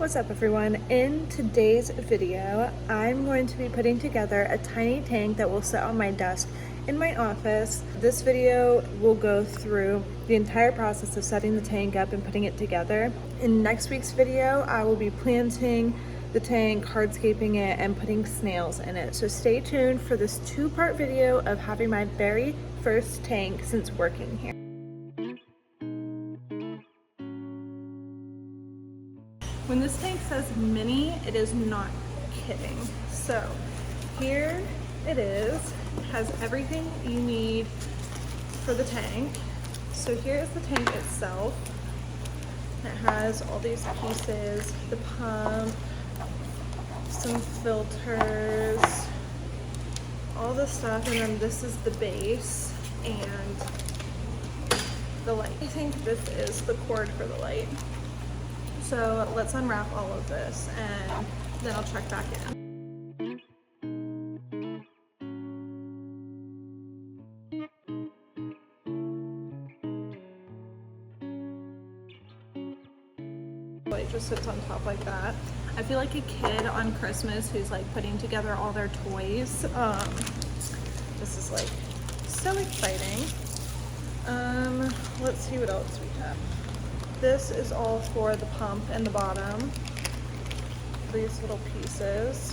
What's up everyone? In today's video, I'm going to be putting together a tiny tank that will sit on my desk in my office. This video will go through the entire process of setting the tank up and putting it together. In next week's video, I will be planting the tank, hardscaping it, and putting snails in it. So stay tuned for this two-part video of having my very first tank since working here. When this tank says mini, it is not kidding. So here it is. It has everything you need for the tank. So here's the tank itself. It has all these pieces, the pump, some filters, all this stuff, and then this is the base and the light. I think this is the cord for the light. So let's unwrap all of this and then I'll check back in. It just sits on top like that. I feel like a kid on Christmas who's like putting together all their toys. This is like so exciting. Let's see what else we have. This is all for the pump and the bottom, these little pieces.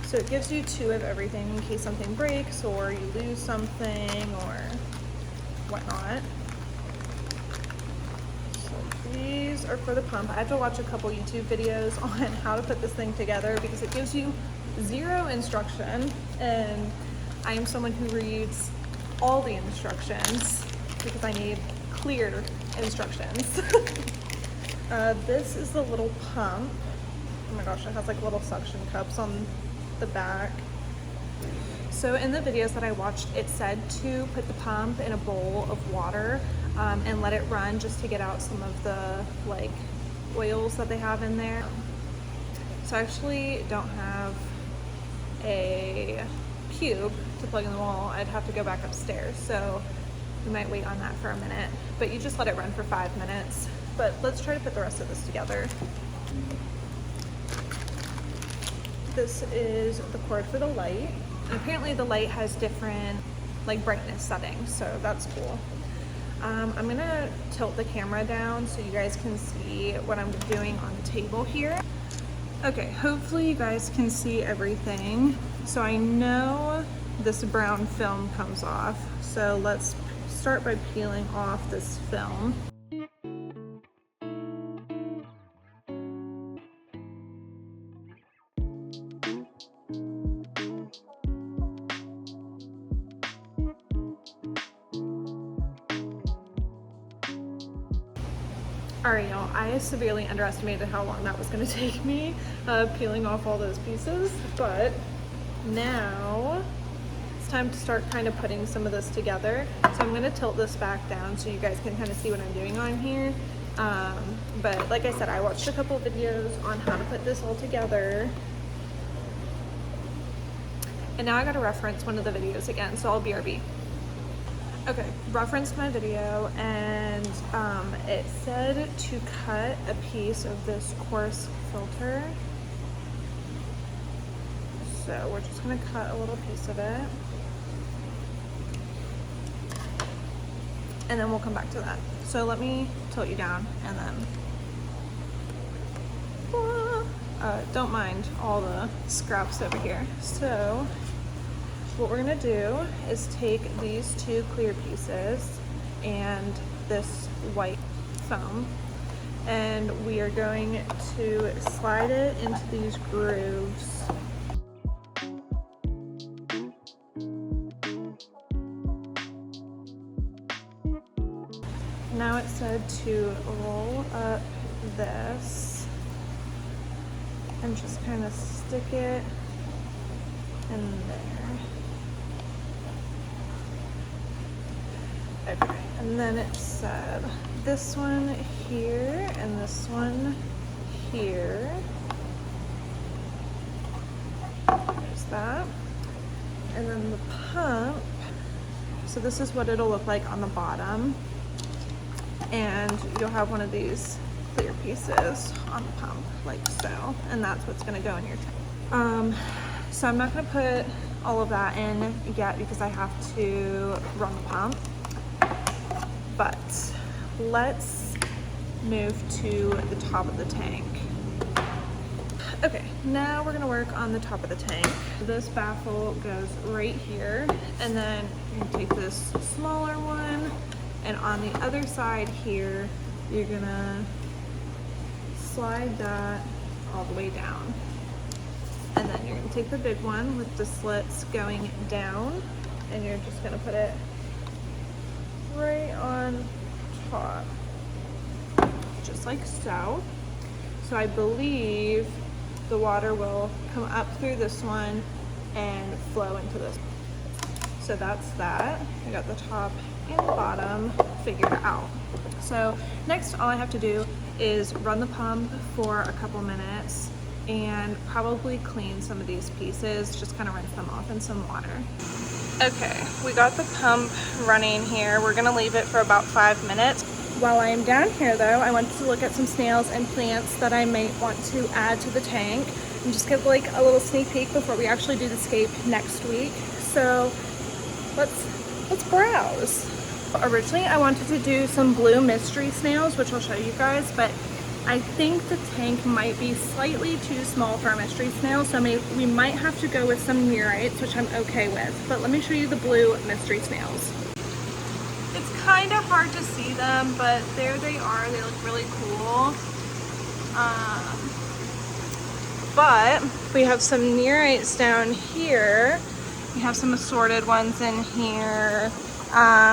So it gives you two of everything in case something breaks or you lose something or whatnot. So these are for the pump. I have to watch a couple YouTube videos on how to put this thing together because it gives you zero instruction, and I am someone who reads all the instructions because I need clear instructions. This is the little pump. Oh my gosh, it has like little suction cups on the back. So in the videos that I watched, it said to put the pump in a bowl of water and let it run just to get out some of the like oils that they have in there. So I actually don't have a cube to plug in the wall. I'd have to go back upstairs. So we might wait on that for a minute, but you just let it run for 5 minutes. But let's try to put the rest of this together. This is the cord for the light. And apparently the light has different like brightness settings, so that's cool. I'm gonna tilt the camera down so you guys can see what I'm doing on the table here. Okay, hopefully you guys can see everything. So I know this brown film comes off, so let's start by peeling off this film. Alright y'all, I severely underestimated how long that was going to take me peeling off all those pieces, but now time to start kind of putting some of this together. So I'm going to tilt this back down so you guys can kind of see what I'm doing on here. But like I said, I watched a couple videos on how to put this all together. And now I got to reference one of the videos again, so I'll BRB. Okay, referenced my video, and it said to cut a piece of this coarse filter. So we're just going to cut a little piece of it. And then we'll come back to that. So let me tilt you down and then, don't mind all the scraps over here. So what we're gonna do is take these two clear pieces and this white foam, and we are going to slide it into these grooves. Now it said to roll up this and just kind of stick it in there. Okay, and then it said this one here and this one here. There's that. And then the pump. So this is what it'll look like on the bottom. And you'll have one of these clear pieces on the pump, like so, and that's what's gonna go in your tank. So I'm not gonna put all of that in yet because I have to run the pump, but let's move to the top of the tank. Okay, now we're gonna work on the top of the tank. This baffle goes right here, and then you're gonna take this smaller one, and on the other side here, you're gonna slide that all the way down. And then you're gonna take the big one with the slits going down, and you're just gonna put it right on top, just like so. So I believe the water will come up through this one and flow into this. So that's that. I got the top and the bottom figured out. So next, all I have to do is run the pump for a couple minutes and probably clean some of these pieces, just kind of rinse them off in some water. Okay, we got the pump running here. We're gonna leave it for about 5 minutes. While I am down here though, I wanted to look at some snails and plants that I might want to add to the tank and just give like a little sneak peek before we actually do the scape next week. So let's browse. Originally I wanted to do some blue mystery snails, which I'll show you guys, but I think the tank might be slightly too small for a mystery snail, so we might have to go with some neorites, which I'm okay with. But let me show you the blue mystery snails. It's kind of hard to see them, but there they are. They look really cool. But we have some neorites down here. We have some assorted ones in here.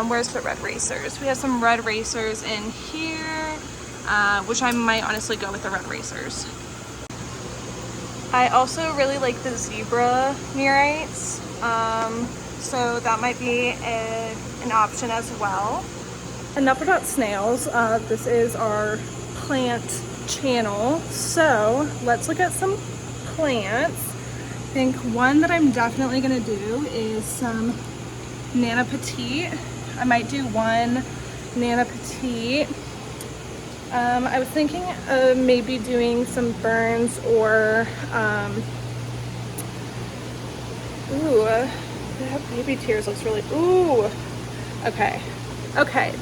Where's the red racers? We have some red racers in here, which I might honestly go with the red racers. I also really like the zebra neorites, so that might be an option as well. Enough about snails. This is our plant channel, so let's look at some plants. I think one that I'm definitely gonna do is some Nana Petite. I might do one Nana Petite. I was thinking of maybe doing some ferns or that baby tears looks really, okay,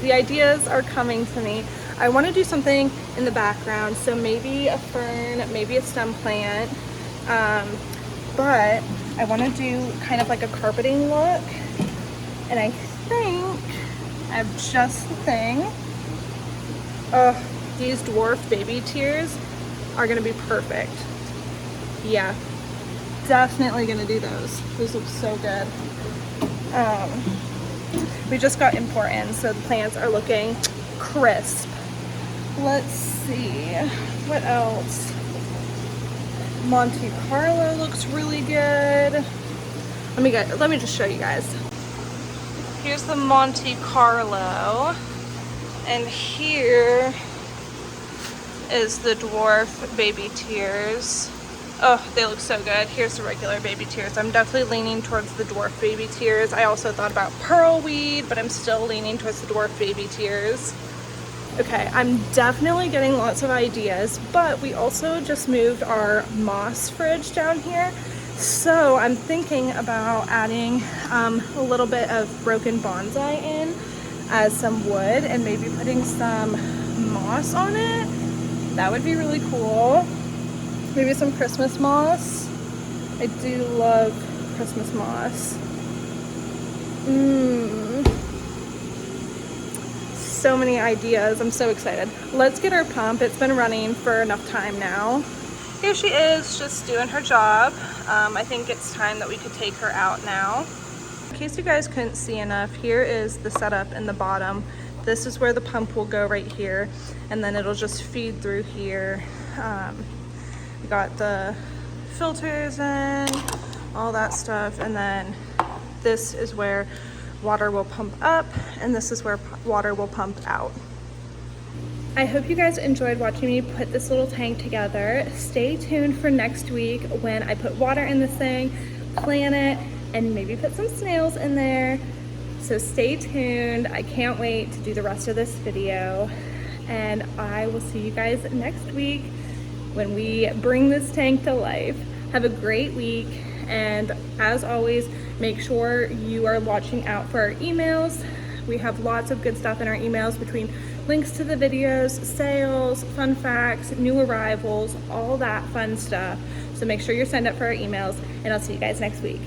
the ideas are coming to me. I want to do something in the background, so maybe a fern, maybe a stem plant, but I want to do kind of like a carpeting look, and I think I have just the thing. These dwarf baby tears are gonna be perfect. Yeah, definitely gonna do those. Those look so good. We just got import in, so the plants are looking crisp. Let's see, what else? Monte Carlo looks really good. Let me just show you guys. Here's the Monte Carlo, and here is the dwarf baby tears. Oh, they look so good. Here's the regular baby tears. I'm definitely leaning towards the dwarf baby tears. I also thought about pearlweed, but I'm still leaning towards the dwarf baby tears. Okay, I'm definitely getting lots of ideas, but we also just moved our moss fridge down here. So I'm thinking about adding a little bit of broken bonsai in as some wood and maybe putting some moss on it. That would be really cool. Maybe some Christmas moss. I do love Christmas moss. So many ideas. I'm so excited. Let's get our pump. It's been running for enough time now. Here she is, just doing her job. I think it's time that we could take her out now. In case you guys couldn't see enough, here is the setup in the bottom. This is where the pump will go right here, and then it'll just feed through here. We got the filters in, all that stuff, and then this is where water will pump up, and this is where water will pump out. I hope you guys enjoyed watching me put this little tank together. Stay tuned for next week when I put water in this thing, plan it, and maybe put some snails in there. So stay tuned. I can't wait to do the rest of this video. and I will see you guys next week when we bring this tank to life. Have a great week, and as always, make sure you are watching out for our emails. We have lots of good stuff in our emails, between links to the videos, sales, fun facts, new arrivals, all that fun stuff. So make sure you're signed up for our emails, and I'll see you guys next week.